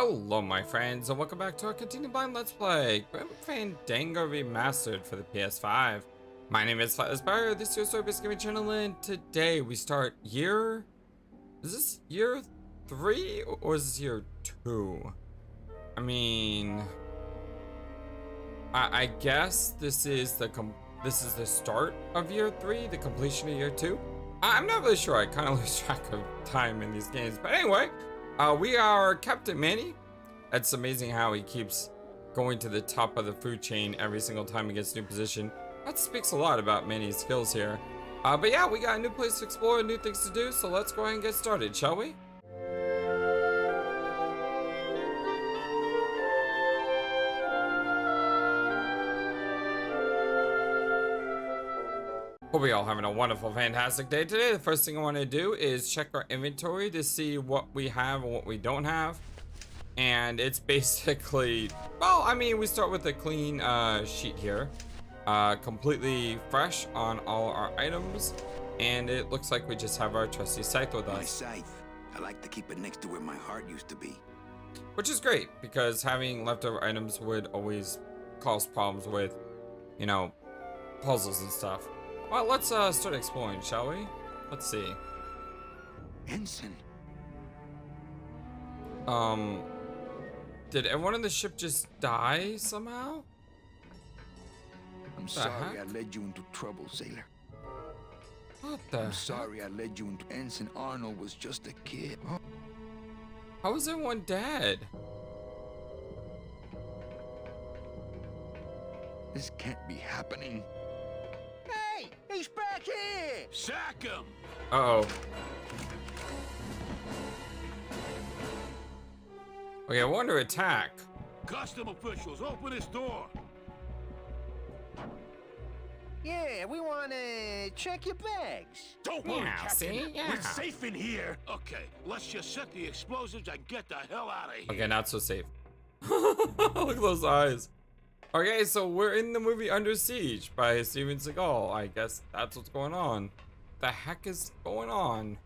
Hello my friends and welcome back to our continued blind let's play Grim Fandango Remastered for the PS5. My name is FlightlessBird, this is your story-based gaming channel, and today we start year... Is this year 3 or is this year 2? I mean... I guess this is the start of year 3, the completion of year 2. I'm not really sure, I kind of lose track of time in these games, but anyway. We are Captain Manny. It's amazing how he keeps going to the top of the food chain every single time he gets a new position. That speaks a lot about Manny's skills here. But yeah, we got a new place to explore, new things to do, so let's go ahead and get started, shall we? Hope we all having a wonderful, fantastic day today. The first thing I want to do is check our inventory to see what we have and what we don't have. And it's basically, well, I mean, we start with a clean sheet here. Completely fresh on all our items. And it looks like we just have our trusty scythe with us. My scythe. I like to keep it next to where my heart used to be. Which is great, because having leftover items would always cause problems with, you know, puzzles and stuff. Well, let's start exploring, shall we? Let's see. Ensign. Did everyone on the ship just die somehow? I'm sorry I led you into trouble, sailor. What the I'm sorry I led you into... Ensign Arnold was just a kid. Oh. How is everyone dead? This can't be happening. Hey, he's back here! Sack him! Uh-oh. Okay, I want to attack. Custom officials, open this door. Yeah, we want to check your bags. Don't worry, Yeah, Captain. see? Yeah. We're safe in here. Okay, let's just set the explosives and get the hell out of here. Okay, not so safe. Look at those eyes. Okay, so we're in the movie Under Siege by Steven Seagal. I guess that's what's going on. The heck is going on?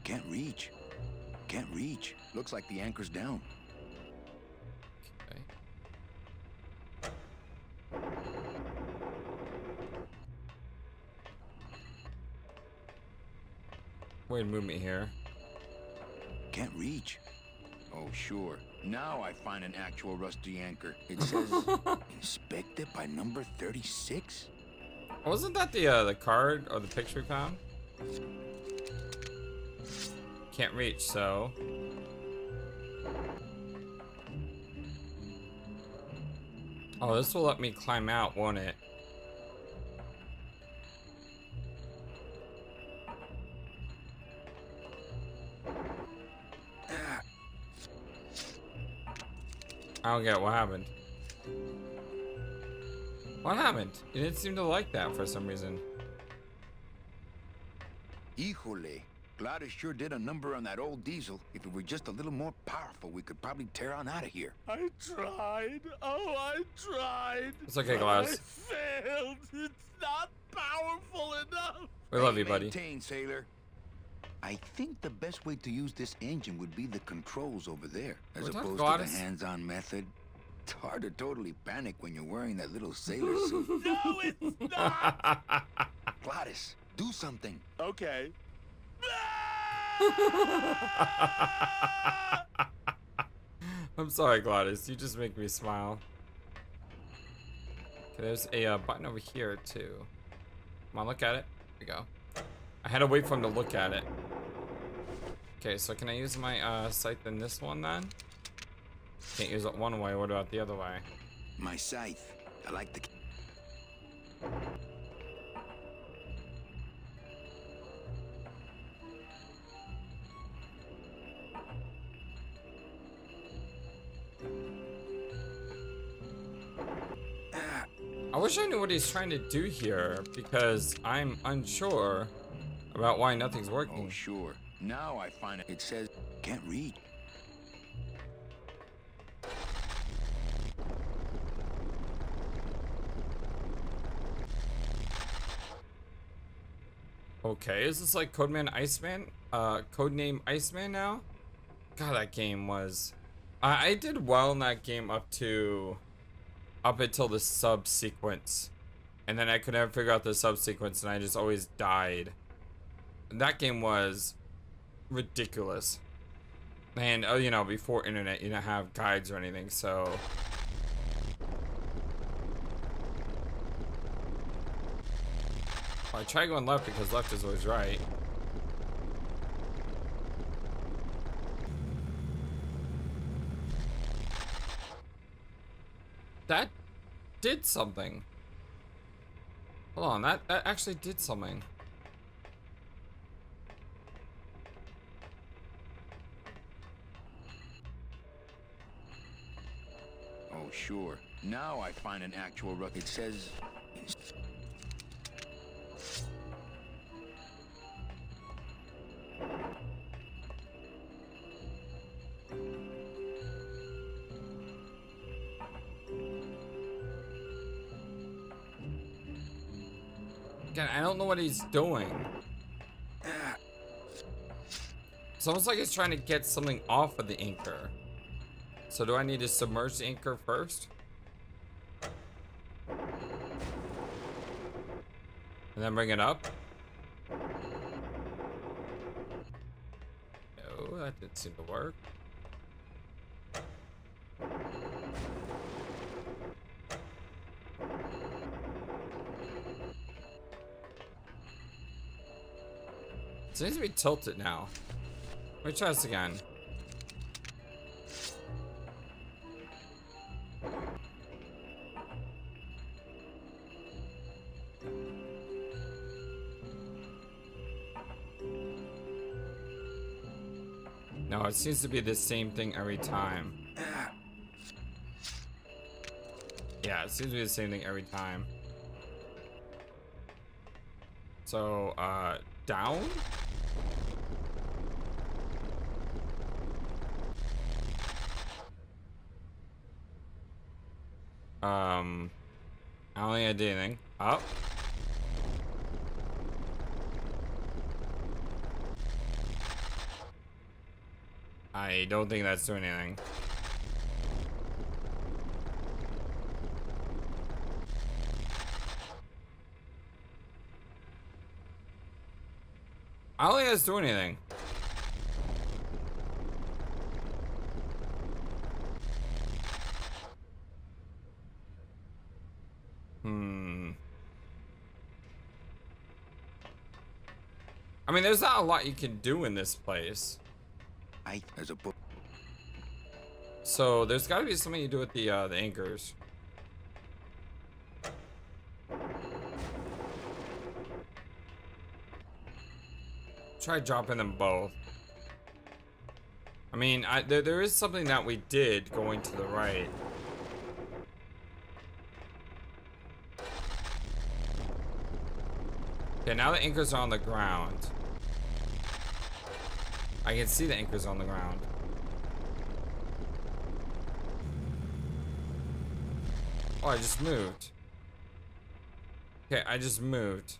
Can't reach. Can't reach. Looks like the anchor's down. Okay. Weird movement here. Can't reach. Oh, sure. Now I find an actual rusty anchor. It says inspected by number 36. Wasn't that the card or the picture we found? Can't reach, so. Oh, this will let me climb out, won't it? I don't get what happened. What happened? You didn't seem to like that for some reason. Híjole. Gladys sure did a number on that old diesel. If it were just a little more powerful, we could probably tear on out of here. I tried. Oh, I tried. It's okay, Gladys. I failed. It's not powerful enough. We love you, buddy. Maintain, sailor. I think the best way to use this engine would be the controls over there, as We're talking opposed to Gladys. the hands-on method. It's hard to totally panic when you're wearing that little sailor suit. No, it's not. Gladys, do something. Okay. I'm sorry, Gladys. You just make me smile. Okay, there's a button over here, too. Come on, look at it. Here we go. I had to wait for him to look at it. Okay, so can I use my scythe in this one, then? Can't use it one way. What about the other way? My scythe. I like the... I wish I knew what he's trying to do here, because I'm unsure about why nothing's working. Oh, sure. Now I find it. It says, can't read. Okay, is this like Codename Iceman? Codename Iceman now? God, that game was... I did well in that game up until the subsequence. And then I could never figure out the subsequence and I just always died. And that game was ridiculous. And, you know, before internet, you didn't have guides or anything, so... I try going left because left is always right. That did something. Hold on, that actually did something. Oh, sure. Now I find an actual it says... Again, I don't know what he's doing. It's almost like he's trying to get something off of the anchor. So do I need to submerge the anchor first? And then bring it up? No, that didn't seem to work. It seems to be tilted now. Let me try this again. No, it seems to be the same thing every time. Yeah, it seems to be the same thing every time. So, down? I don't think I did anything. Up. I don't think that's doing anything. I don't think that's doing anything. I mean, there's not a lot you can do in this place. There's a book. So there's got to be something you do with the anchors. Try dropping them both. I mean, there is something that we did going to the right. Okay, now the anchors are on the ground. I can see the anchors on the ground. Oh, I just moved. Okay, I just moved.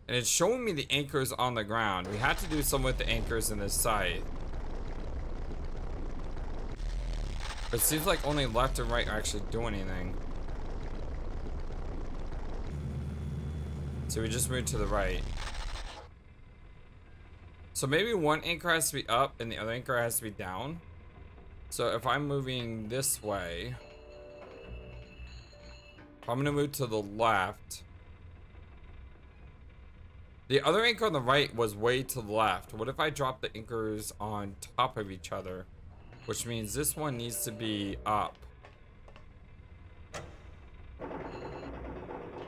And it's showing me the anchors on the ground. We had to do something with the anchors in this site. But it seems like only left and right are actually doing anything. So we just moved to the right. So maybe one anchor has to be up and the other anchor has to be down. So if I'm moving this way, if I'm gonna move to the left. The other anchor on the right was way to the left. What if I drop the anchors on top of each other? Which means this one needs to be up.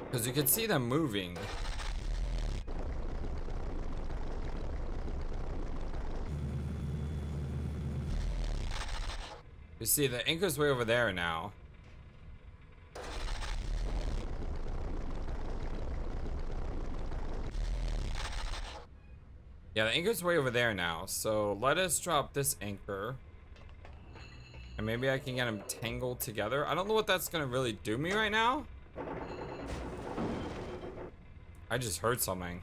Because you can see them moving. You see, the anchor's way over there now. Yeah, the anchor's way over there now. So let us drop this anchor. And maybe I can get them tangled together. I don't know what that's gonna really do me right now. I just heard something.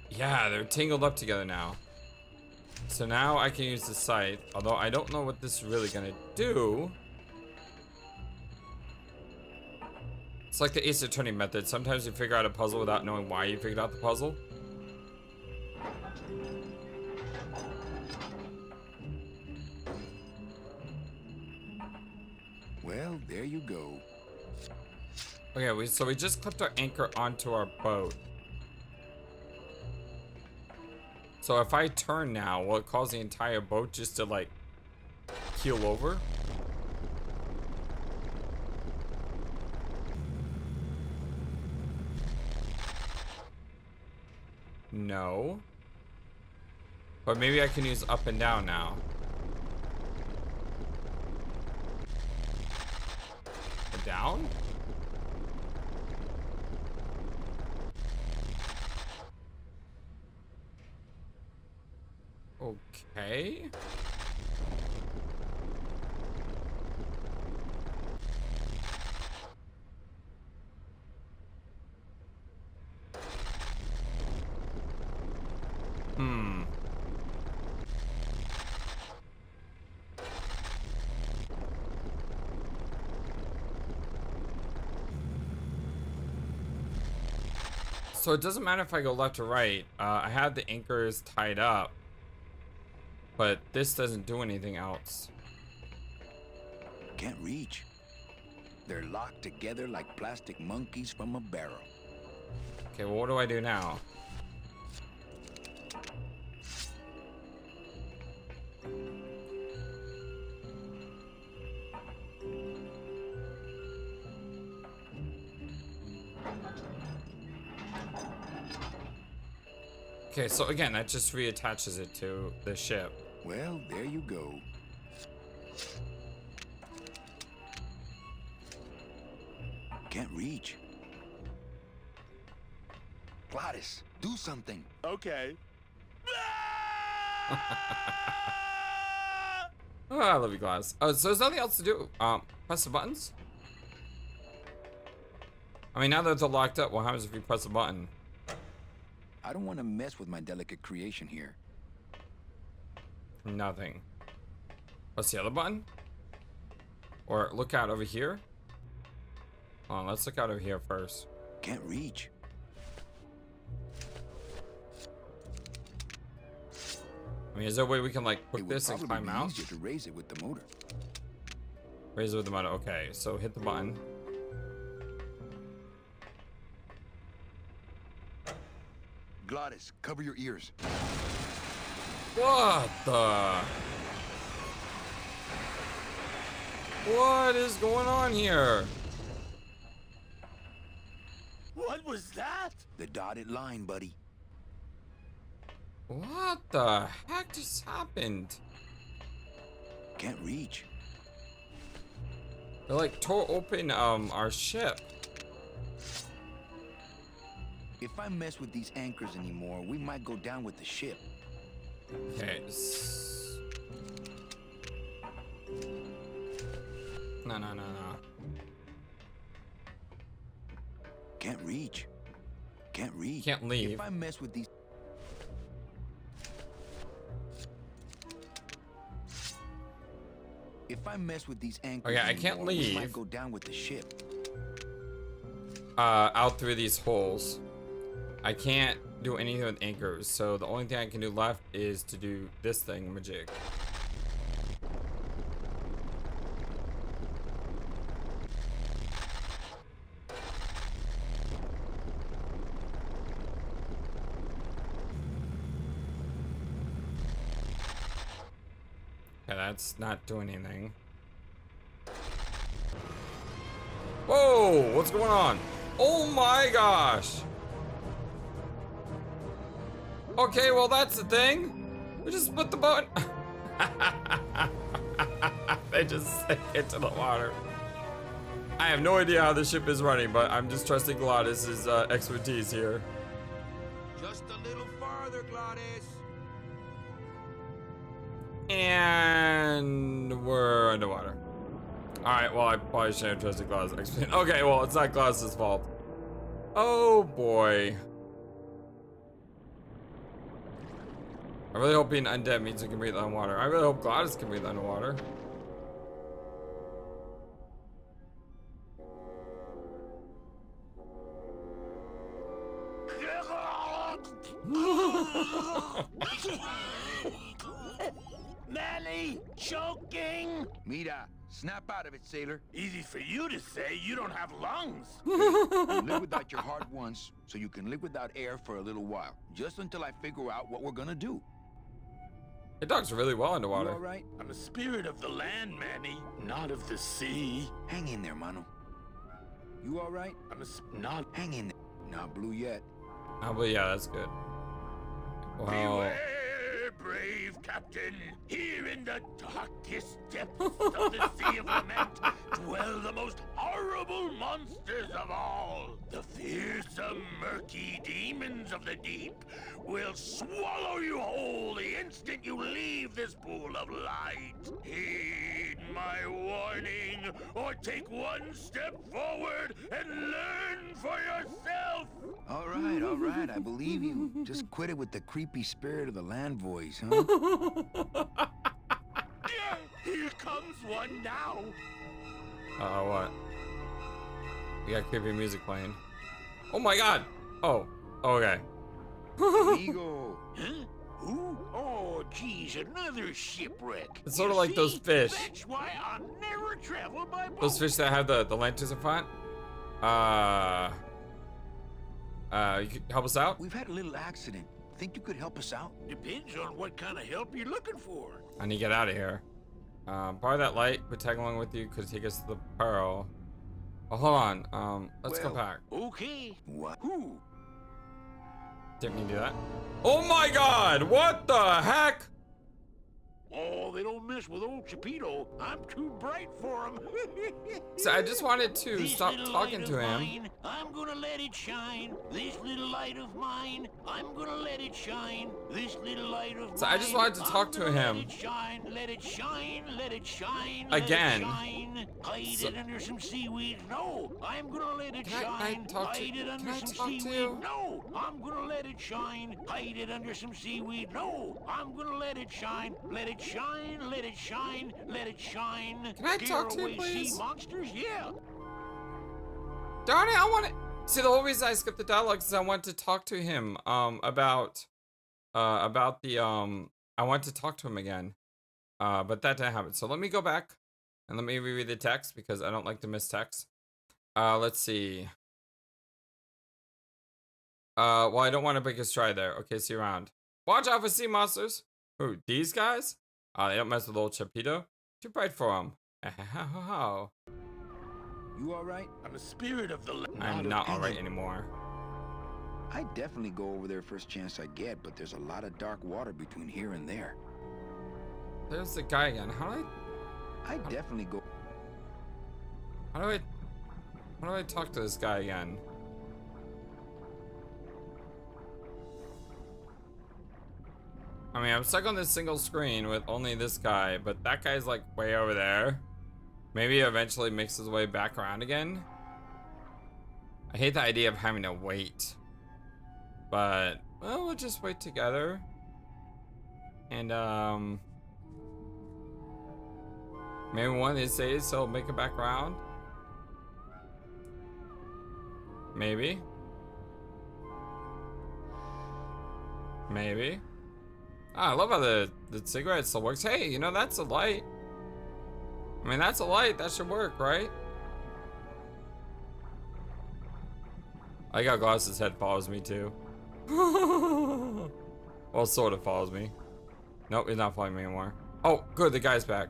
Yeah, they're tangled up together now. So now I can use the scythe, although I don't know what this is really gonna do. It's like the Ace Attorney method. Sometimes you figure out a puzzle without knowing why you figured out the puzzle. Well, there you go. Okay, so we just clipped our anchor onto our boat. So if I turn now, will it cause the entire boat just to like keel over? No. But maybe I can use up and down now. Down? Okay. So it doesn't matter if I go left or right. I have the anchors tied up, but this doesn't do anything else. Can't reach. They're locked together like plastic monkeys from a barrel. Okay, well, what do I do now? Okay, so again, that just reattaches it to the ship. Well, there you go. Can't reach. Gladys, do something. Okay. Oh, I love you, Glass. Oh, so there's nothing else to do. Press the buttons? I mean, now that they're locked up, what happens if you press a button? I don't want to mess with my delicate creation here. Nothing. What's the other button? Or look out over here? Hold on, let's look out over here first. Can't reach. I mean, is there a way we can like It hook would this and probably climb be out? easier to raise it with the motor. Raise it with the motor. Okay, so hit the button. Gladys, cover your ears. What the? What is going on here? What was that? The dotted line, buddy. What the heck just happened? Can't reach. They like tore open our ship. If I mess with these anchors anymore, we might go down with the ship. Okay. No. Can't reach. Can't reach. Can't leave. If I mess with these... If I mess with these anchors Okay, I can't anymore, we leave. might go down with the ship. Out through these holes. I can't do anything with anchors, so the only thing I can do left is to do this thing, majig. Okay, that's not doing anything. Whoa, what's going on? Oh my gosh. Okay, well that's the thing. We just split the boat. They just sink into the water. I have no idea how the ship is running, but I'm just trusting Gladys's expertise here. Just a little farther, Gladys. And we're underwater. Alright, well, I probably shouldn't have trusted Glass. Okay, well, it's not Glass's fault. Oh, boy. I really hope being undead means you can breathe underwater. I really hope Gladys can breathe underwater. Manny, choking. Mira, snap out of it, sailor. Easy for you to say. You don't have lungs. You live without your heart once, so you can live without air for a little while. Just until I figure out what we're gonna do. It talks really well You underwater. all right? I'm a spirit of the land, Manny, not of the sea. Hang in there, mano. You all right? I'm not. Hang in there. Not blue yet. Oh, but yeah, that's good. Wow. Beware, brave captain. Here in the darkest depths of the Sea of Lament dwell the most horrible monsters of all. The fearsome, murky demons of the deep will swallow you whole the instant you leave this pool of light. Heed my warning, or take one step forward and learn for yourself. All right, I believe you. Just quit it with the creepy spirit of the land voice, huh? Here comes one now. What? We got creepy music playing. Oh my god! Oh, okay. Amigo. Huh? Who? Oh, geez, another shipwreck. It's sort of You like those see? fish. That's why I'll never travel by boat. Those fish that have the lanterns in front. You could help us out? We've had a little accident. Think you could help us out? Depends on what kind of help you're looking for. I need to get out of here. Borrow that light. We'll tag along with you. Could take us to the Pearl. Oh, hold on. Let's go Well, back. Okay. What? Who? Didn't mean to do that. Oh my god! What the heck? Oh, they don't mess with old Chapito. I'm too bright for him. So I just wanted to This stop little talking light to of him. mine, I'm gonna let it shine. This little light of mine, I'm gonna let it shine. This little light of So mine, I just wanted to talk I'm to gonna him. Let it shine, let it shine, let it shine. Again. Let it shine. Hide So- it under some seaweed. No, I'm gonna let it Can I shine. talk to- Hide it under can I some talk to seaweed. you? No, I'm gonna let it shine. Hide it under some seaweed. No, I'm gonna let it shine. Let it shine, let it shine. Let it shine. Can I talk to you, Scare away please? sea monsters? Yeah. Darn it, I want to see, the whole reason I skipped the dialogue is I want to talk to him about the I want to talk to him again. But that didn't happen. So let me go back and let me reread the text because I don't like to miss text. Let's see. Well, I don't want to break his stride there. Okay, see you around. Watch out for sea monsters. Who, these guys? They don't mess with old Chapito. Too bright for them. You all right? I'm a spirit of the land. I'm not alright anymore. I'd definitely go over there first chance I get, but there's a lot of dark water between here and there. There's the guy again. How do I talk to this guy again? I mean, I'm stuck on this single screen with only this guy, but that guy's like way over there. Maybe he eventually makes his way back around again. I hate the idea of having to wait. But, well, we'll just wait together. And, maybe one of these days he'll make it back around. Maybe. Maybe. Ah, I love how the cigarette still works. Hey, you know, that's a light. I mean, that's a light. That should work, right? I like how Glass's head follows me, too. Well, sort of follows me. Nope, he's not following me anymore. Oh, good. The guy's back.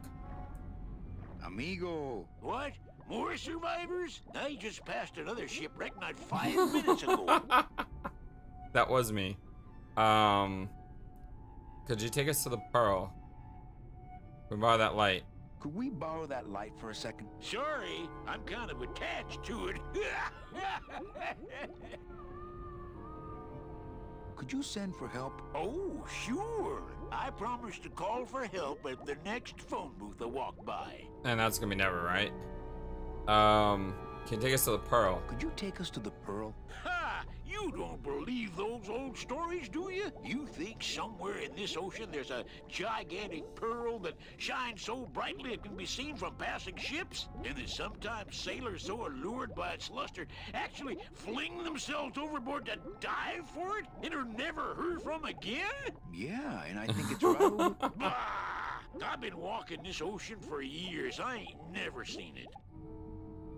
Amigo. What? More survivors? I just passed another shipwreck not 5 minutes ago. That was me. Could you take us to the Pearl? We borrow that light. Could we borrow that light for a second? Sorry, I'm kind of attached to it. Could you send for help? Oh, sure. I promise to call for help at the next phone booth I walk by. And that's gonna be never, right? Can you take us to the Pearl? Could you take us to the Pearl? Ha! You don't believe those old stories, do you? You think somewhere in this ocean there's a gigantic pearl that shines so brightly it can be seen from passing ships? And that sometimes sailors so allured by its luster actually fling themselves overboard to dive for it and are never heard from again? Yeah, and I think it's right over... Bah! I've been walking this ocean for years. I ain't never seen it.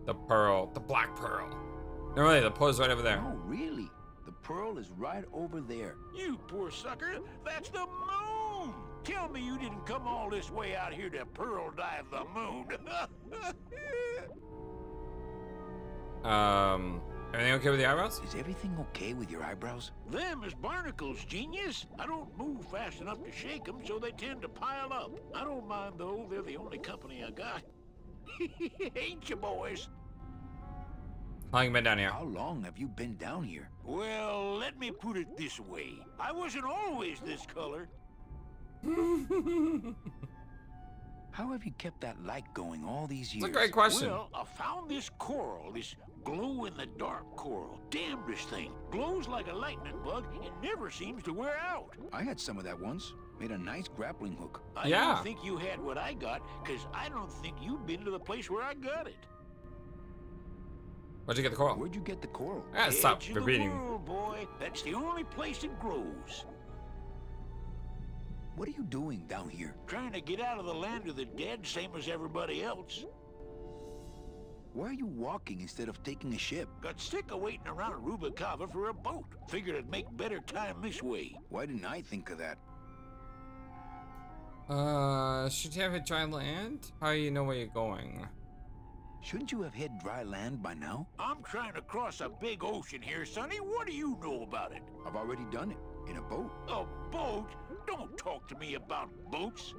The Pearl. The Black Pearl. No, really, the Pearl's right over there. No, really. The Pearl is right over there. You poor sucker, that's the moon! Tell me you didn't come all this way out here to pearl dive the moon. Everything okay with the eyebrows? Is everything okay with your eyebrows? Them is barnacles, genius. I don't move fast enough to shake them, so they tend to pile up. I don't mind, though. They're the only company I got. Ain't you, boys? How long you been down here? How long have you been down here? Well, let me put it this way. I wasn't always this color. How have you kept that light going all these years? It's a great question. Well, I found this coral, this glow-in-the-dark coral. Damn, this thing glows like a lightning bug and never seems to wear out. I had some of that once. Made a nice grappling hook. I Yeah. don't think you had what I got, because I don't think you've been to the place where I got it. Where'd you get the coral? Where'd you get the coral? I gotta stop Edge of the repeating. world, boy. That's the only place it grows. What are you doing down here? Trying to get out of the land of the dead, same as everybody else. Why are you walking instead of taking a ship? Got sick of waiting around Rubicava for a boat. Figured I'd make better time this way. Why didn't I think of that? Should you have a dry land? How do you know where you're going? Shouldn't you have hit dry land by now? I'm trying to cross a big ocean here, Sonny. What do you know about it? I've already done it. In a boat. A boat? Don't talk to me about boats.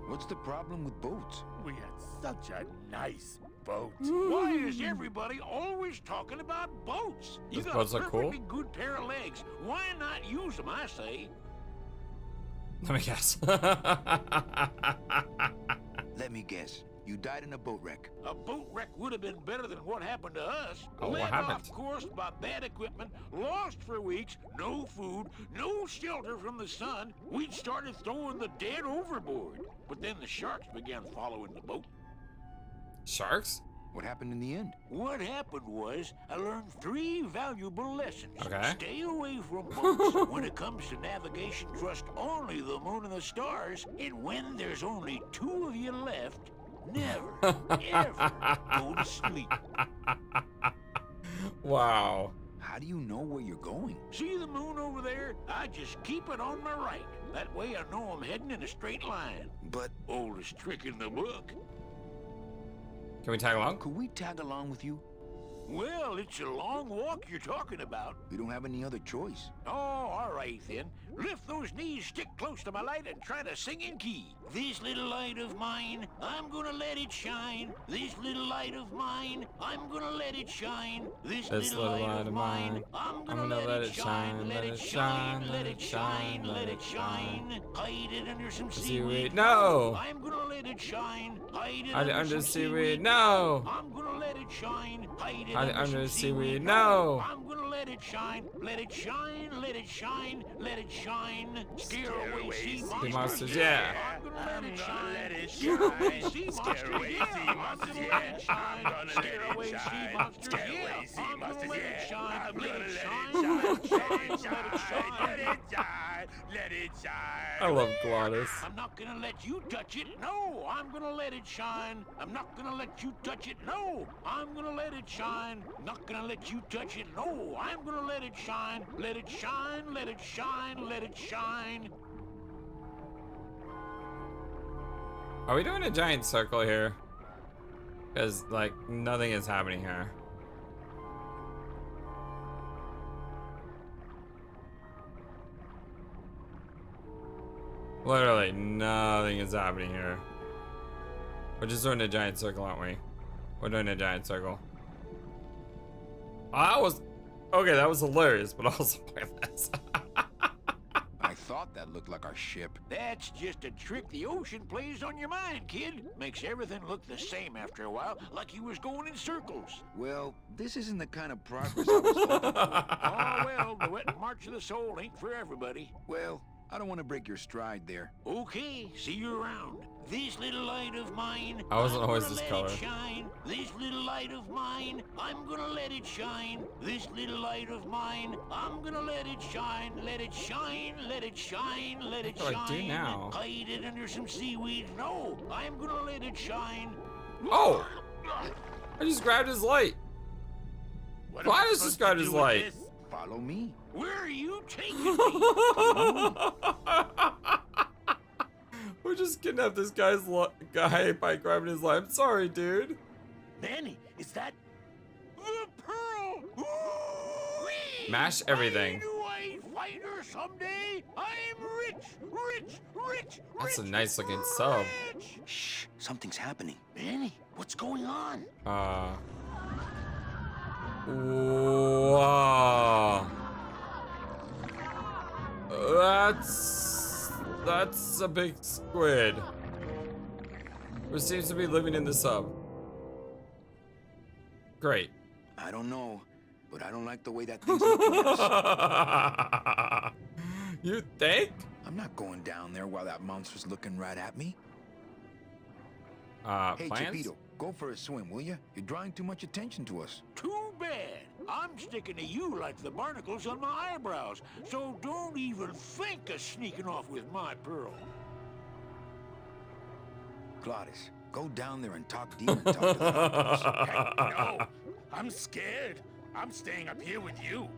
What's the problem with boats? We had such a nice boat. Why is everybody always talking about boats? You Those got boats a look cool. perfectly good pair of legs. Why not use them, I say? Let me guess. Let me guess. You died in a boat wreck. A boat wreck would have been better than what happened to us. Oh, what Led happened? off course by bad equipment, lost for weeks, no food, no shelter from the sun. We'd started throwing the dead overboard. But then the sharks began following the boat. Sharks? What happened in the end? What happened was, I learned 3 valuable lessons. Okay. Stay away from boats. When it comes to navigation, trust only the moon and the stars. And when there's only 2 of you left, never, ever go to sleep. Wow. How do you know where you're going? See the moon over there? I just keep it on my right. That way I know I'm heading in a straight line. But Oldest trick in the book. Can we tag along? could we tag along with you? Well, it's a long walk you're talking about. We don't have any other choice. Oh, all right then. Lift those knees, stick close to my light, and try to sing in key. This little light of mine, I'm gonna let it shine. This little light of mine, I'm gonna let it shine. This little light of mine, I'm gonna let it shine. Let it shine, let it shine, let it shine. Hide it under some seaweed. No! I'm gonna let it shine. Hide it Hide it under under some seaweed. No! I'm gonna let it shine. Hide it Hide it under under some seaweed. seaweed. No! I'm gonna let it shine. Let it shine. Let it shine. Let it shine. Scare away sea monsters. monsters, yeah. I'm gonna let it shine. Scare away sea monsters. Yeah. I'm gonna let it shine. Scare away sea monsters. Yeah. I'm gonna let it shine. Let it shine. Let it shine. Let it shine. Let it shine. I love Glottis. I'm not gonna let you touch it. No, I'm gonna let it shine. I'm not gonna let you touch it. No, I'm gonna let it shine. Not gonna let you touch it. No, I'm gonna let it shine. Let it shine. Let it shine. Let it shine. Are we doing a giant circle here? Because, like, nothing is happening here. Literally, nothing is happening here. We're just doing a giant circle, aren't we? We're doing a giant circle. I was... Okay, that was hilarious, but also pointless. I thought that looked like our ship. That's just a trick the ocean plays on your mind, kid. Makes everything look the same after a while, like you was going in circles. Well, this isn't the kind of progress I was hoping for. Oh, well, the wet march of the soul ain't for everybody. Well, I don't want to break your stride there. Okay, see you around. This little light of mine, I wasn't I'm always gonna this let color. it shine. This little light of mine, I'm gonna let it shine. This little light of mine, I'm gonna let it shine. Let it shine, let it shine, let it What do I shine. do now? Hide it under some seaweed. No, I'm gonna let it shine. Oh! I just grabbed his light. What Why am I does supposed this guy to just do with like- this? Follow me. Where are you taking me? We just kidnapped this guy's guy by grabbing his light. I'm sorry, dude. Manny, is that the pearl? Ooh-wee! Mash everything. Do I find her someday? I'm rich, rich, rich, That's a rich, nice looking sub. rich. Shh, something's happening. Manny, what's going on? Wow. That's a big squid. Who seems to be living in the sub. Great. I don't know, but I don't like the way that thing's looking at us. You think? I'm not going down there while that monster's looking right at me. Hey, Plans? Chipito, go for a swim, will you? You're drawing too much attention to us. Too bad. I'm sticking to you like the barnacles on my eyebrows, so don't even think of sneaking off with my pearl. Gladys, go down there and talk demon talk to the octopus. Hey, no, I'm scared. I'm staying up here with you.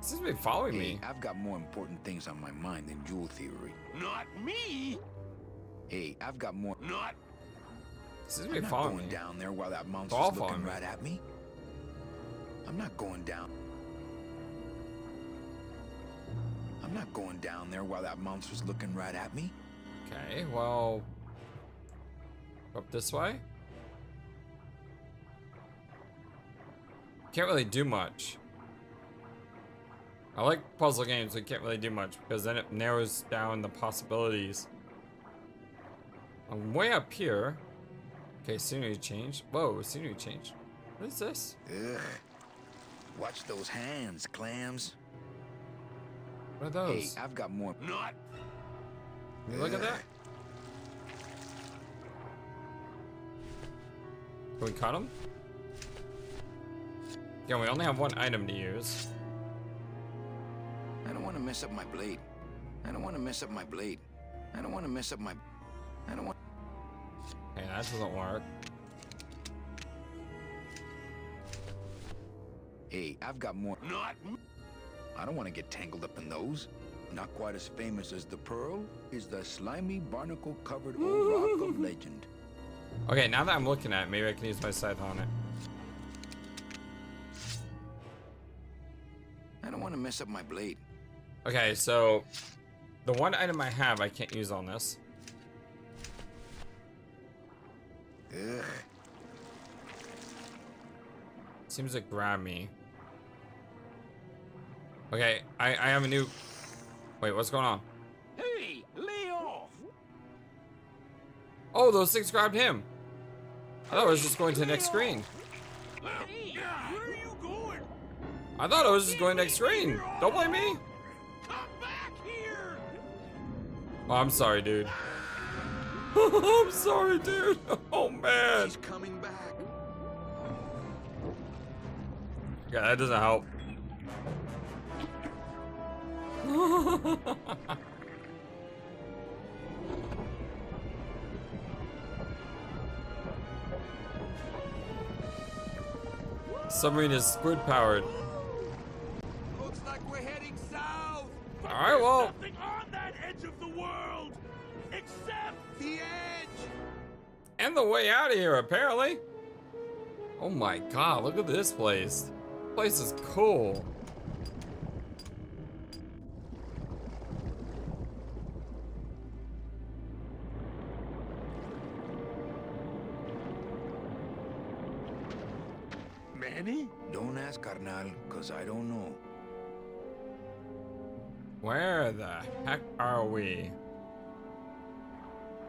Seems to be following Hey, me. I've got more important things on my mind than jewel theory. Not me. Hey, I've got more. Not. Seems to I'm be not following going me. down there while that all monster's following looking me. right at me. I'm not going down. I'm not going down there while that monster's looking right at me. Okay, well, up this way. Can't really do much. I like puzzle games, but can't really do much because then it narrows down the possibilities. I'm way up here. Okay, scenery change. Whoa, scenery change. What is this? Ugh. Watch those hands, clams. What are Hey, those? I've got more. Not. Can you look at that? Can we cut them? Yeah, we only have one item to use. I don't want to mess up my blade. I don't want to mess up my blade. I don't want to mess up my. I don't want. Okay, that doesn't work. Hey, I've got more. Not. I don't want to get tangled up in those. Not quite as famous as the pearl is the slimy barnacle-covered old rock of legend. Okay, now that I'm looking at it, maybe I can use my scythe on it. I don't want to mess up my blade. Okay, so the one item I have, I can't use on this. Ugh. Seems to grab me. Okay, I have a new. Wait, what's going on? Hey, lay off. Oh, those things grabbed him. I thought I was just going to the next screen. Hey, where are you going? I thought I was just going next screen. Don't blame me. Come back here. Oh, I'm sorry, dude. I'm sorry, dude. Oh man. He's coming back. Yeah, that doesn't help. Submarine is squid powered. Looks like we're heading south. All right, well, Nothing on that edge of the world except The edge. and the way out of here, apparently. Oh my god, look at this place. This place is cool. Manny? Don't ask, carnal, cause I don't know. Where the heck are we?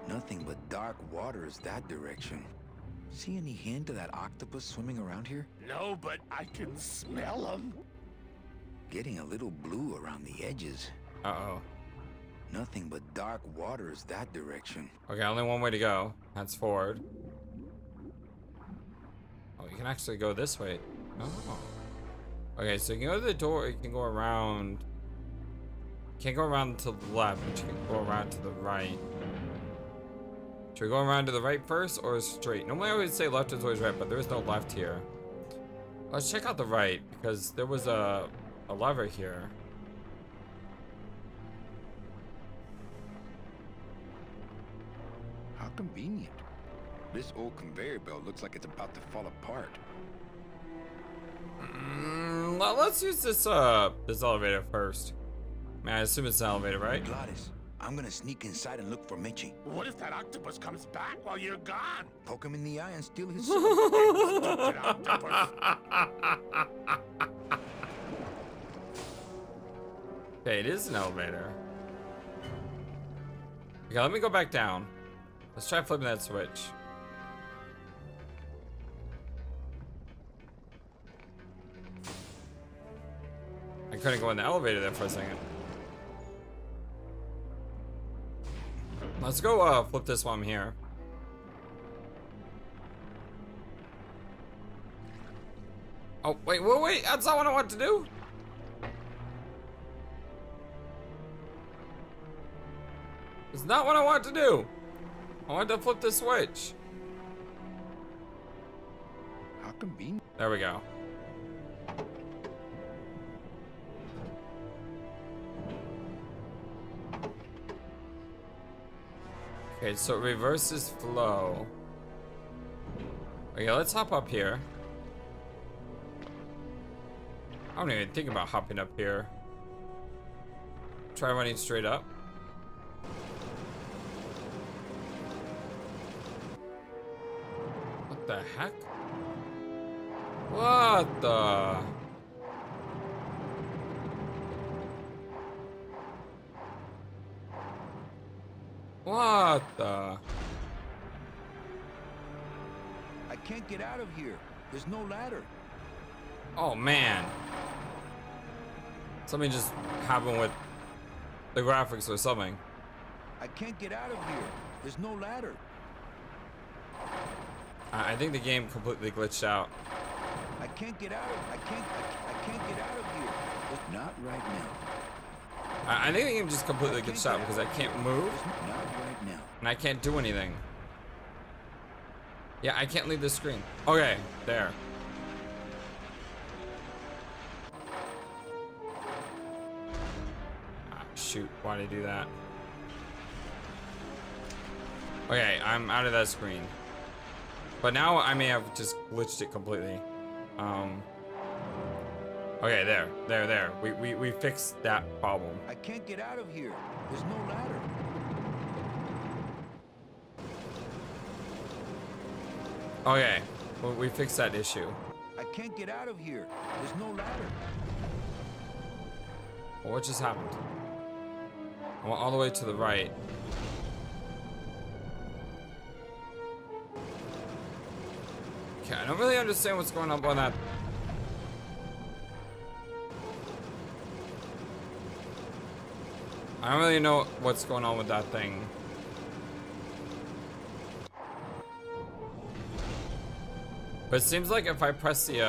Nothing but dark waters that direction. See any hint of that octopus swimming around here? No, but I can smell him. Getting a little blue around the edges. Uh-oh. Nothing but dark waters that direction. Okay, only one way to go. That's forward. Oh, you can actually go this way. Oh. Okay, so you can go to the door, you can go around. You can't go around to the left, but you can go around to the right. Should we go around to the right first or straight? Normally I would say left is always right, but there is no left here. Let's check out the right, because there was a lever here. How convenient. This old conveyor belt looks like it's about to fall apart. Let's use this elevator first. Man, I assume it's an elevator, right? Gladys, I'm gonna sneak inside and look for Meche. What if that octopus comes back while you're gone? Poke him in the eye and steal his soul. Stupid octopus. Okay, it is an elevator. Okay, let me go back down. Let's try flipping that switch. I couldn't go in the elevator there for a second. Let's go flip this while I'm here. Oh, wait, that's not what I want to do. It's not what I want to do. I want to flip the switch. How convenient. There we go. Okay, so it reverses flow. Okay, let's hop up here. I don't even think about hopping up here. Try running straight up. What the heck? What the? What the? I can't get out of here. There's no ladder. Oh man. Something just happened with the graphics or something. I can't get out of here. There's no ladder. I think the game completely glitched out. I can't get out of. I can't get out of here. Not right now. I think the game just completely glitched out because I can't move Not right now. and I can't do anything. Yeah, I can't leave the screen. Okay, there. Ah, shoot, why did I do that? Okay, I'm out of that screen. But now I may have just glitched it completely. Okay, there. We fixed that problem. I can't get out of here. There's no ladder. Okay, well, we fixed that issue. I can't get out of here. There's no ladder. Well, what just happened? I went all the way to the right. Okay, I don't really understand what's going on with that. I don't really know what's going on with that thing. But it seems like if I press the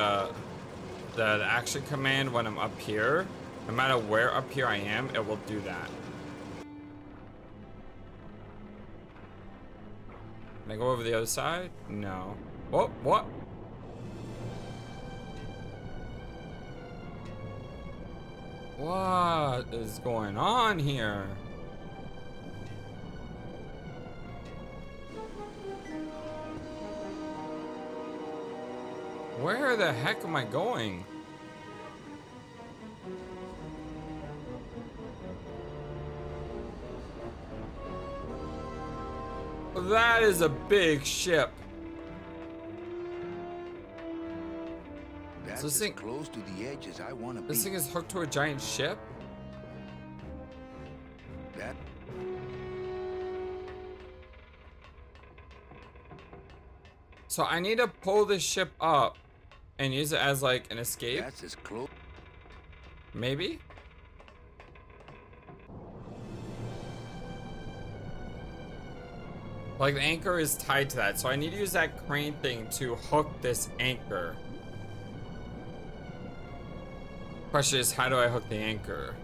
action command when I'm up here, no matter where up here I am, it will do that. Can I go over the other side? No. Oh, what? What is going on here? Where the heck am I going? That is a big ship. That's this as thing- close to the edge as I want to be. This thing is hooked to a giant ship? That So I need to pull this ship up and use it as like an escape? that's as close. Maybe? Like the anchor is tied to that, so I need to use that crane thing to hook this anchor. Question is, how do I hook the anchor?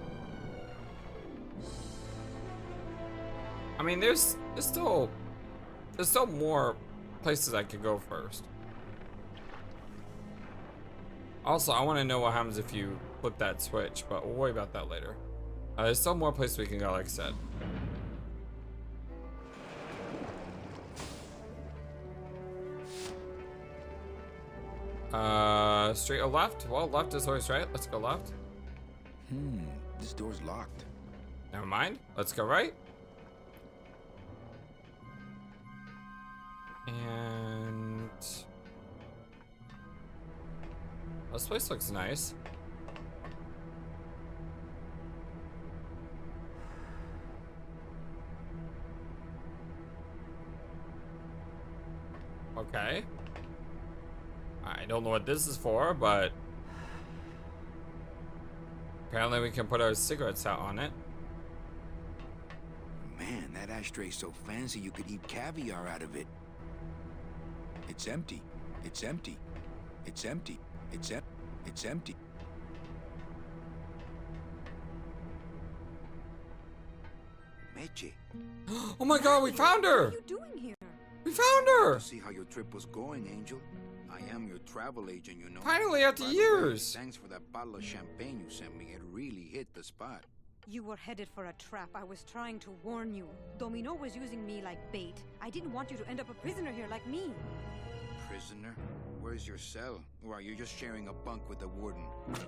I mean, there's still more places I could go first. Also, I want to know what happens if you flip that switch, but we'll worry about that later. There's still more places we can go, like I said. Straight or left? Well, left is always right. Let's go left. This door's locked. Never mind. Let's go right. And this place looks nice. Okay. I don't know what this is for, but apparently we can put our cigarettes out on it. Man, that ashtray's so fancy you could eat caviar out of it. It's empty. It's empty. It's empty. It's empty. Meche, Oh my god, we found her! What are you doing here? We found her! to see how your trip was going, Angel. I am your travel agent, you know. Finally, after By the way, years! thanks for that bottle of champagne you sent me. It really hit the spot. You were headed for a trap. I was trying to warn you. Domino was using me like bait. I didn't want you to end up a prisoner here like me. Prisoner? Where's your cell? Or are you just sharing a bunk with the warden? If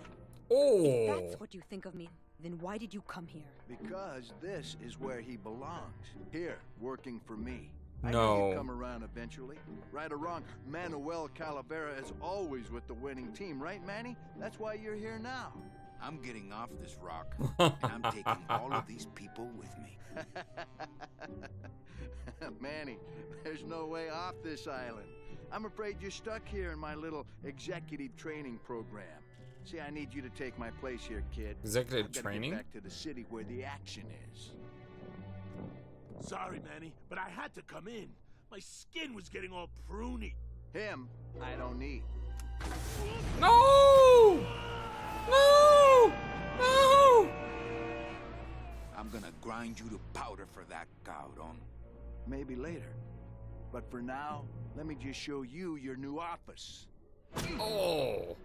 Oh! that's what you think of me, then why did you come here? Because this is where he belongs. Here, working for me. I No. knew he'd come around eventually. Right or wrong, Manuel Calavera is always with the winning team, right, Manny? That's why you're here now. I'm getting off this rock, and I'm taking all of these people with me. Manny, there's no way off this island. I'm afraid you're stuck here in my little executive training program. See, I need you to take my place here, kid. Executive I've gotta training? Get back to the city where the action is. Sorry, Manny, but I had to come in. My skin was getting all pruny. Him, I don't need. No! No! No! I'm gonna grind you to powder for that, cabrón. Maybe later. But for now, let me just show you your new office. Oh!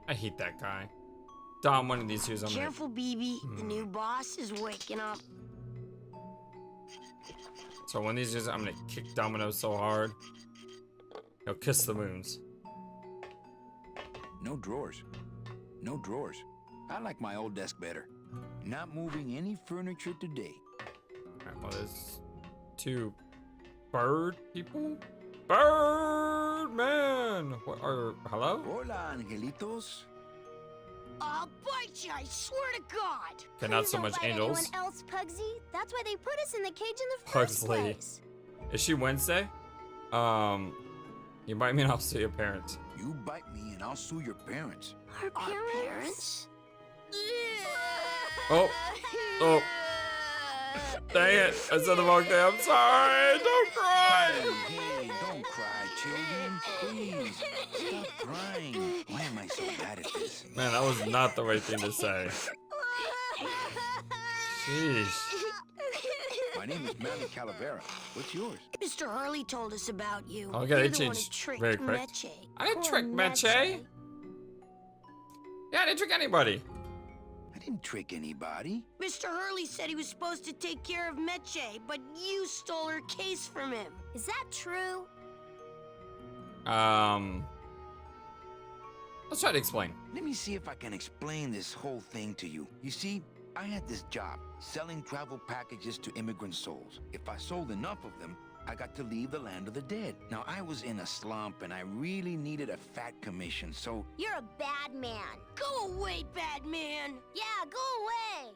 I hate that guy. Dom, one of these years I'm Careful, BB. The new boss is waking up. So one of these years I'm gonna kick Domino so hard. He'll kiss the moons. No drawers. No drawers. I like my old desk better. Not moving any furniture today. Alright, well there's two bird people? Birdman! What are, hello? Hola, angelitos. I'll bite you, I swear to God. Okay, not so much angels. Anyone else, Pugsy? That's why they put us in the cage in the first Pugsley. place. Is she Wednesday? You bite me and I'll sue your parents. You bite me and I'll sue your parents. Our Our parents? parents? Oh. Oh. Dang it. I said the wrong thing. I'm sorry. Don't cry. Hey, don't cry, children. Please, stop crying. Why am I so bad at this? Man, that was not the right thing to say. Jeez. My name is Manny Calavera. What's yours? Mr. Hurley told us about you. Okay, You're they the one who changed tricked very quick. Meche. I didn't Poor trick Meche. Meche. Yeah, I didn't trick anybody. I didn't trick anybody. Mr. Hurley said he was supposed to take care of Meche, but you stole her case from him. Is that true? Let's try to explain. Let me see if I can explain this whole thing to you. You see, I had this job, selling travel packages to immigrant souls. If I sold enough of them, I got to leave the land of the dead. Now, I was in a slump, and I really needed a fat commission, so... You're a bad man. Go away, bad man. Yeah, go away.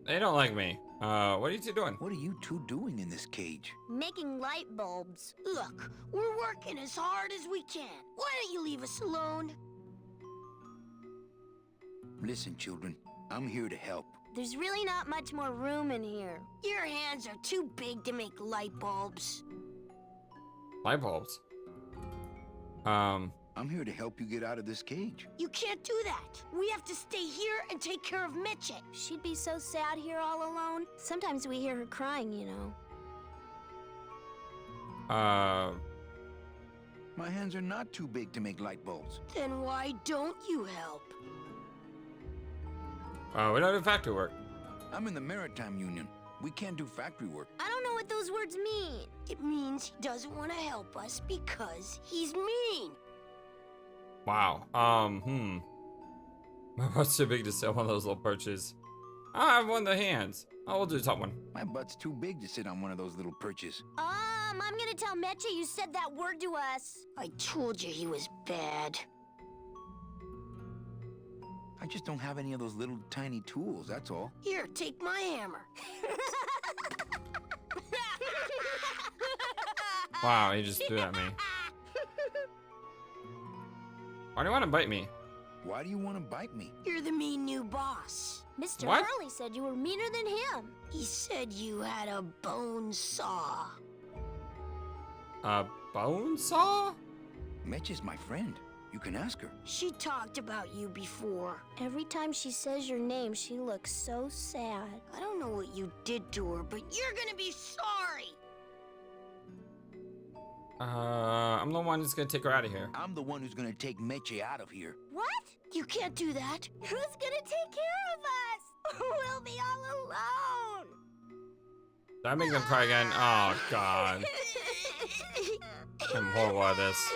They don't like me. What are you two doing? What are you two doing in this cage? Making light bulbs. Look, we're working as hard as we can. Why don't you leave us alone? Listen, children, I'm here to help. There's really not much more room in here. Your hands are too big to make light bulbs. Light bulbs. I'm here to help you get out of this cage. You can't do that. We have to stay here and take care of Meche. She'd be so sad here all alone. Sometimes we hear her crying, you know. My hands are not too big to make light bulbs. Then why don't you help? We don't do factory work. I'm in the Maritime Union. We can't do factory work. I don't know what those words mean. It means he doesn't want to help us because he's mean. Wow. My butt's too big to sit on one of those little perches. I have one of the hands. Oh, we'll do the top one. My butt's too big to sit on one of those little perches. I'm gonna tell Meche you said that word to us. I told you he was bad. I just don't have any of those little tiny tools, that's all. Here, take my hammer. Wow, he just threw that at me. Why do you want to bite me? Why do you want to bite me? You're the mean new boss. Mr. What? Hurley said you were meaner than him. He said you had a bone saw. A bone saw? Meche's my friend. You can ask her. She talked about you before. Every time she says your name, she looks so sad. I don't know what you did to her, but you're gonna be sorry. I'm the one who's gonna take her out of here. I'm the one who's gonna take Meche out of here. What? You can't do that. Who's gonna take care of us? We'll be all alone. Did I make them cry again? Oh, God. I'm horrible at this.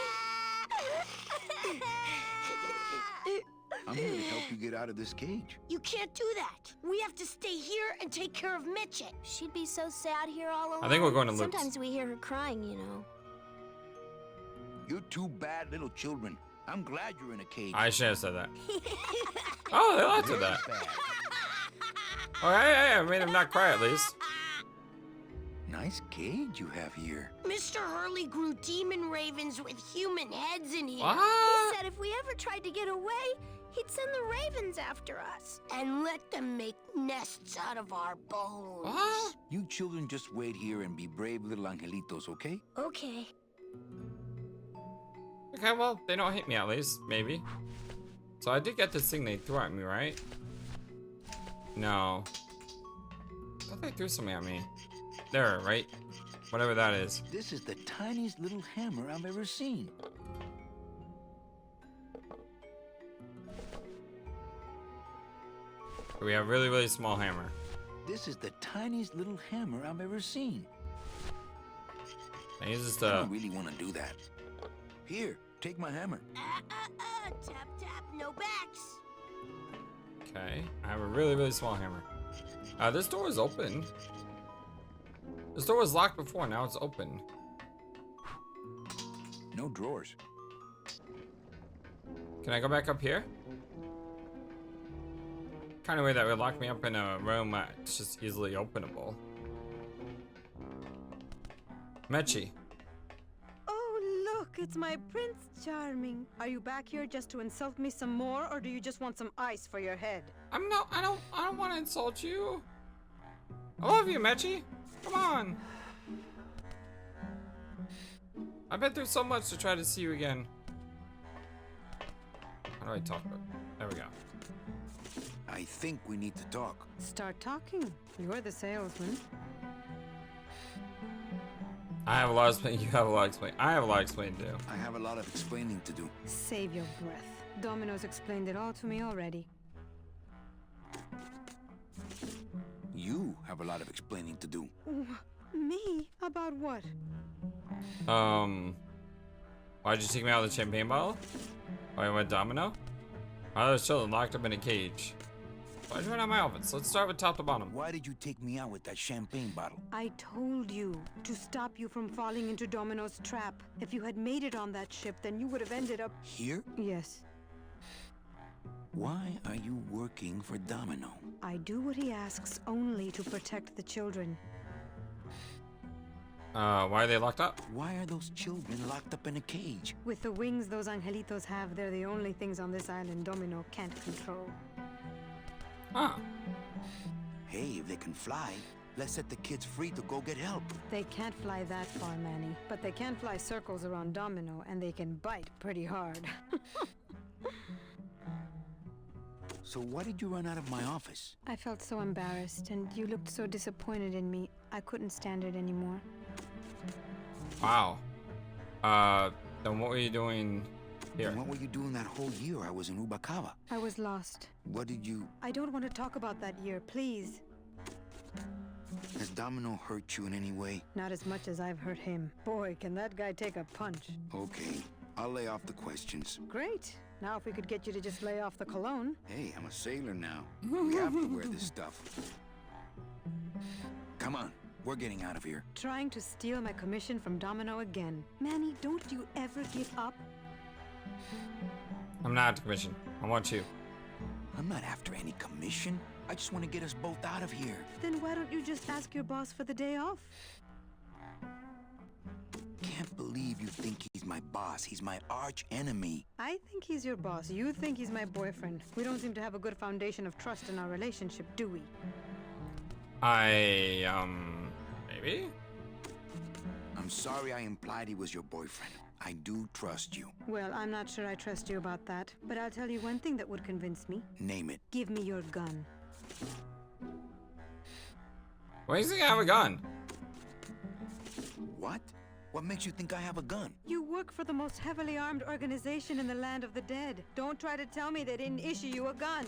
I'm here to help you get out of this cage. You can't do that. We have to stay here and take care of Meche. She'd be so sad here all alone. I think we're going to Luke's. Sometimes we hear her crying, you know. You're two bad little children. I'm glad you're in a cage. I should have said that. Oh, they liked it that. Bad. Oh, hey, I made him not cry at least. Nice cage you have here. Mr. Hurley grew demon ravens with human heads in here. What? He said if we ever tried to get away, he'd send the ravens after us. And let them make nests out of our bones. What? You children just wait here and be brave little angelitos, okay? Okay. Okay, well, they don't hit me at least, maybe. So I did get this thing they threw at me, right? No. I thought they threw something at me. There, right? Whatever that is. This is the tiniest little hammer I've ever seen. We have really, really small hammer. This is the tiniest little hammer I've ever seen. I use this I to... don't really want to do that. Here, take my hammer. Tap, tap, no backs. Okay. I have a really, really small hammer. This door is open. This door was locked before, now it's open. No drawers. Can I go back up here? Kind of weird that would lock me up in a room that's just easily openable. Meche. Oh, look, it's my Prince Charming. Are you back here just to insult me some more, or do you just want some ice for your head? I don't want to insult you. I love you, Meche. Come on. I've been through so much to try to see you again. How do I talk about it? There we go. I think we need to talk. Start talking. You're the salesman. I have a lot of explaining. You have a lot of explaining. I have a lot of explaining to do. I have a lot of explaining to do. Save your breath. Domino's explained it all to me already. You have a lot of explaining to do. Me? About what? Why'd you take me out of the champagne bottle? Why I went domino? I was chilling, locked up in a cage. I tried out my outfits. Let's start with top to bottom. Why did you take me out with that champagne bottle? I told you to stop you from falling into Domino's trap. If you had made it on that ship, then you would have ended up... Here? Yes. Why are you working for Domino? I do what he asks only to protect the children. Why are they locked up? Why are those children locked up in a cage? With the wings those angelitos have, they're the only things on this island Domino can't control. Huh. Hey, if they can fly, let's set the kids free to go get help. They can't fly that far, Manny, but they can fly circles around Domino, and they can bite pretty hard. So why did you run out of my office? I felt so embarrassed, and you looked so disappointed in me. I couldn't stand it anymore. Wow. Then what were you doing here? And what were you doing that whole year I was in Rubacava? I was lost. What did you... I don't want to talk about that year, please. Has Domino hurt you in any way? Not as much as I've hurt him. Boy, can that guy take a punch. Okay, I'll lay off the questions. Great. Now if we could get you to just lay off the cologne. Hey, I'm a sailor now. We have to wear this stuff. Come on, we're getting out of here. Trying to steal my commission from Domino again. Manny, don't you ever give up? I'm not after commission. I want you. I'm not after any commission. I just want to get us both out of here. Then why don't you just ask your boss for the day off? Can't believe you think he's my boss. He's my arch enemy. I think he's your boss. You think he's my boyfriend. We don't seem to have a good foundation of trust in our relationship, do we? Maybe? I'm sorry I implied he was your boyfriend. I do trust you. Well, I'm not sure I trust you about that, but I'll tell you one thing that would convince me. Name it. Give me your gun. Why do you think I have a gun? What? What makes you think I have a gun? You work for the most heavily armed organization in the land of the dead. Don't try to tell me they didn't issue you a gun.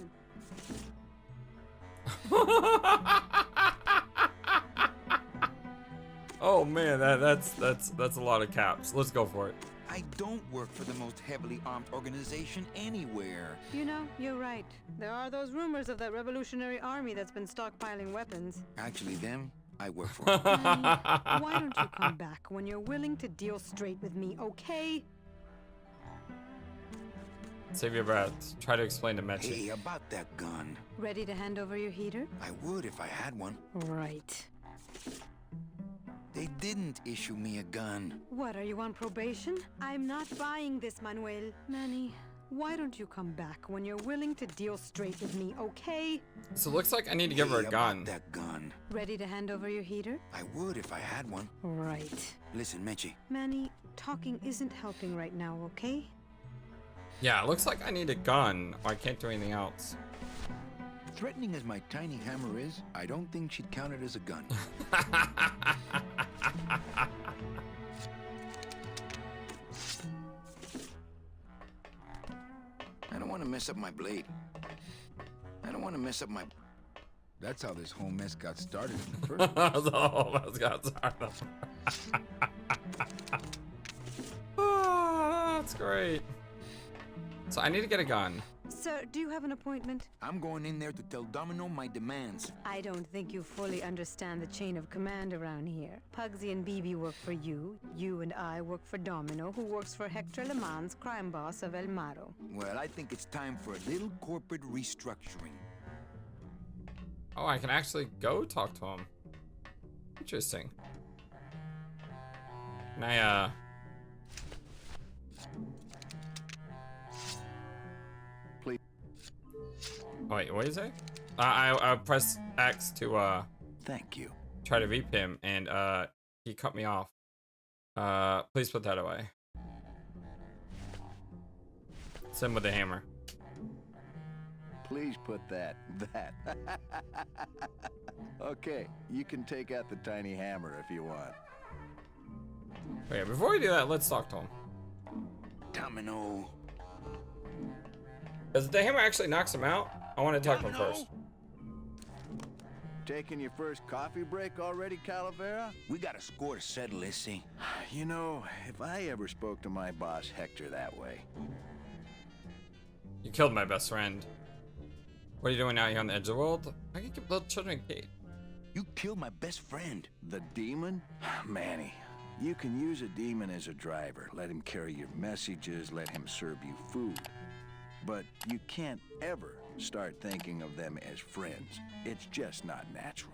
Oh man, that's a lot of caps. Let's go for it. I don't work for the most heavily armed organization anywhere. You know, you're right. There are those rumors of that revolutionary army that's been stockpiling weapons. Actually, them, I work for. Manny, why don't you come back when you're willing to deal straight with me, okay? Save your breath. Try to explain to Meche. Hey, about that gun. Ready to hand over your heater? I would if I had one. Right. They didn't issue me a gun. What, are you on probation? I'm not buying this, Manuel. Manny, why don't you come back when you're willing to deal straight with me, okay? So it looks like I need to give her a gun. About that gun. Ready to hand over your heater? I would if I had one. Right. Listen, Meche. Manny, talking isn't helping right now, okay? Yeah, it looks like I need a gun. Or I can't do anything else. Threatening as my tiny hammer is, I don't think she'd count it as a gun. I don't want to mess up my blade. I don't want to mess up my... That's how this whole mess got started in the first place. The whole mess got started. Oh, that's great. So I need to get a gun. Sir, do you have an appointment? I'm going in there to tell Domino my demands. I don't think you fully understand the chain of command around here. Pugsy and BB work for you. You and I work for Domino, who works for Hector Le Mans, crime boss of El Maro. Well, I think it's time for a little corporate restructuring. Oh, I can actually go talk to him. Interesting. Can I, Please. Wait, what did you say? I press X to, Thank you. try to reap him, and, he cut me off. Please put that away. Send with the hammer. Please put that. Okay, you can take out the tiny hammer if you want. Okay, before we do that, let's talk to him. Domino. Because if the hammer actually knocks him out, I want to talk to him first. Taking your first coffee break already, Calavera? We got a score to settle, Issy. You know, if I ever spoke to my boss Hector that way. You killed my best friend. What are you doing out here on the edge of the world? I can keep little children in a cage. You killed my best friend. The demon? Manny, you can use a demon as a driver. Let him carry your messages, let him serve you food. But you can't ever start thinking of them as friends. It's just not natural.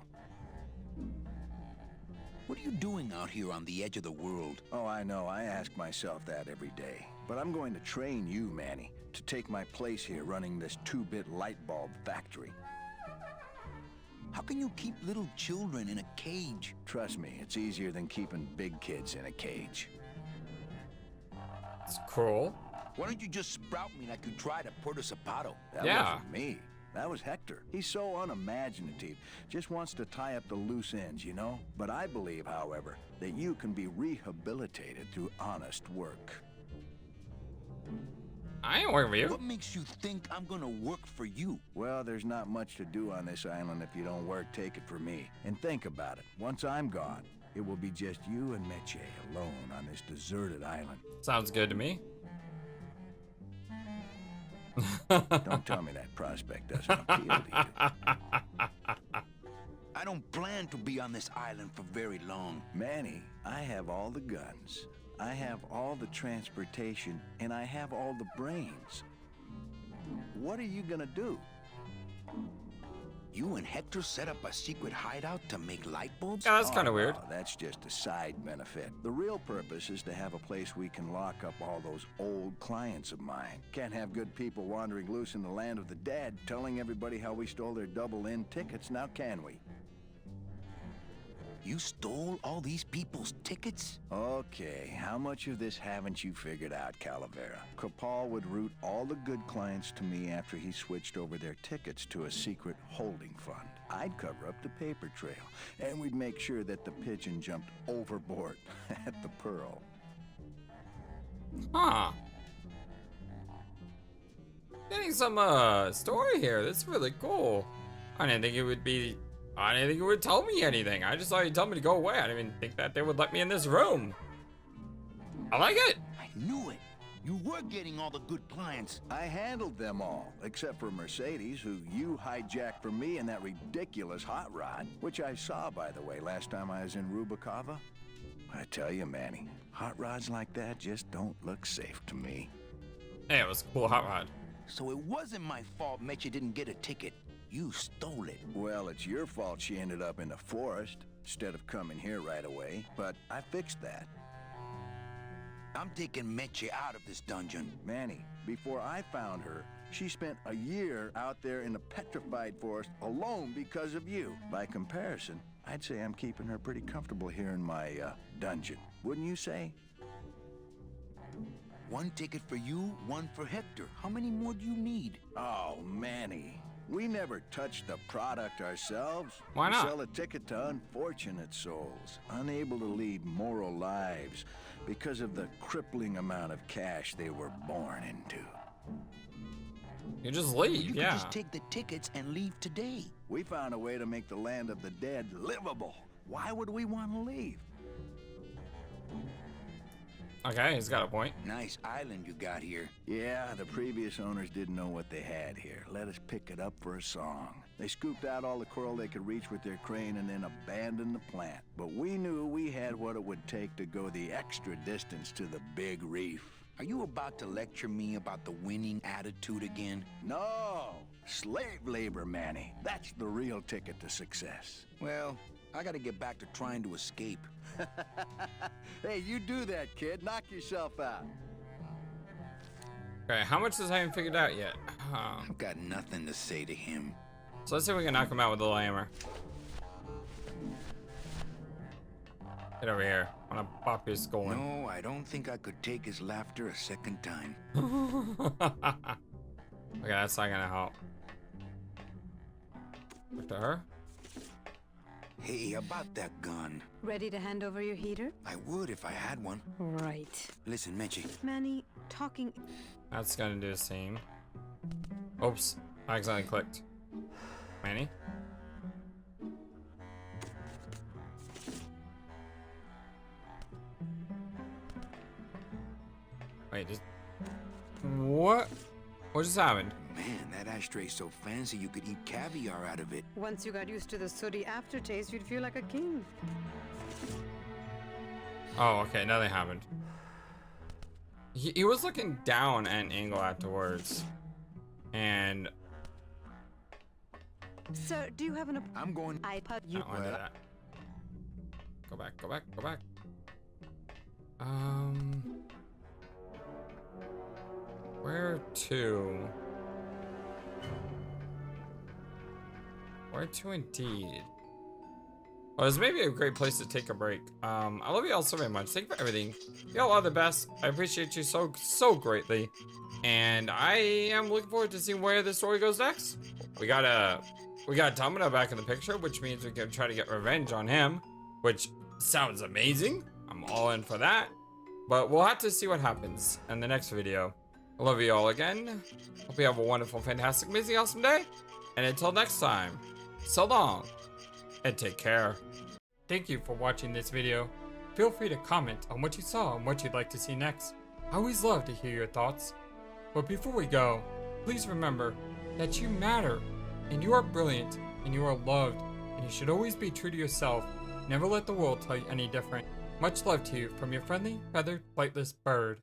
What are you doing out here on the edge of the world? Oh, I know. I ask myself that every day. But I'm going to train you, Manny, to take my place here running this 2-bit light bulb factory. How can you keep little children in a cage? Trust me, it's easier than keeping big kids in a cage. It's cruel. Why don't you just sprout me like you tried at Puerto Zapato? That wasn't me. That was Hector. He's so unimaginative. Just wants to tie up the loose ends, you know? But I believe, however, that you can be rehabilitated through honest work. I ain't working for you. What makes you think I'm gonna work for you? Well, there's not much to do on this island if you don't work. Take it from me. And think about it. Once I'm gone, it will be just you and Meche alone on this deserted island. Sounds good to me. Don't tell me that prospect doesn't appeal to you. I don't plan to be on this island for very long. Manny, I have all the guns. I have all the transportation, and I have all the brains. What are you gonna do? You and Hector set up a secret hideout to make light bulbs? Yeah, that's kind of weird. No, that's just a side benefit. The real purpose is to have a place we can lock up all those old clients of mine. Can't have good people wandering loose in the land of the dead, telling everybody how we stole their double-in tickets, now can we? You stole all these people's tickets? Okay, how much of this haven't you figured out, Calavera? Capal would route all the good clients to me after he switched over their tickets to a secret holding fund. I'd cover up the paper trail, and we'd make sure that the pigeon jumped overboard at the Pearl. Huh. Getting some story here. That's really cool. I didn't think it would tell me anything. I just thought you'd tell me to go away. I didn't even think that they would let me in this room. I like it. I knew it. You were getting all the good clients. I handled them all, except for Mercedes, who you hijacked from me in that ridiculous hot rod, which I saw, by the way, last time I was in Rubacava. I tell you, Manny, hot rods like that just don't look safe to me. Hey, it was a cool hot rod. So it wasn't my fault Meche didn't get a ticket. You stole it. Well, it's your fault she ended up in the forest instead of coming here right away, but I fixed that. I'm taking Meche out of this dungeon. Manny, before I found her, she spent a year out there in the petrified forest alone because of you. By comparison, I'd say I'm keeping her pretty comfortable here in my dungeon. Wouldn't you say? One ticket for you, one for Hector. How many more do you need? Oh, Manny. We never touch the product ourselves. Why not? We sell a ticket to unfortunate souls, unable to lead moral lives because of the crippling amount of cash they were born into. You just leave, You yeah. could just take the tickets and leave today. We found a way to make the land of the dead livable. Why would we want to leave? Okay, he's got a point. Nice island you got here. Yeah, the previous owners didn't know what they had here. Let us pick it up for a song. They scooped out all the coral they could reach with their crane and then abandoned the plant. But we knew we had what it would take to go the extra distance to the big reef. Are you about to lecture me about the winning attitude again? No! Slave labor, Manny. That's the real ticket to success. Well, I gotta get back to trying to escape. Hey, you do that, kid. Knock yourself out. Okay, how much does I haven't figured out yet? I've got nothing to say to him. So let's see if we can knock him out with a little hammer. Get over here. I wanna pop his skull in. No, I don't think I could take his laughter a second time. Okay, that's not gonna help. Look to her. Hey, about that gun. Ready to hand over your heater? I would if I had one. Right. Listen, Meche. Manny, talking... That's gonna do the same. Oops, I accidentally clicked. Manny? Wait, just... What? What just happened? Man, that ashtray's so fancy you could eat caviar out of it. Once you got used to the sooty aftertaste, you'd feel like a king. Oh, okay, nothing happened. He was looking down at an angle afterwards. And Sir, do you have an I'm going. iPod? I don't want to do that. Go back, go back, go back. Where to? Where to indeed? Well, this may be a great place to take a break. I love you all so very much. Thank you for everything. Y'all are the best. I appreciate you so greatly. And I am looking forward to seeing where this story goes next. We got Domino back in the picture, which means we can try to get revenge on him, which sounds amazing. I'm all in for that. But we'll have to see what happens in the next video. I love you all again. Hope you have a wonderful, fantastic, amazing, awesome day. And until next time, so long, and take care. Thank you for watching this video. Feel free to comment on what you saw and what you'd like to see next. I always love to hear your thoughts. But before we go, please remember that you matter, and you are brilliant, and you are loved, and you should always be true to yourself. Never let the world tell you any different. Much love to you from your friendly, feathered, flightless bird.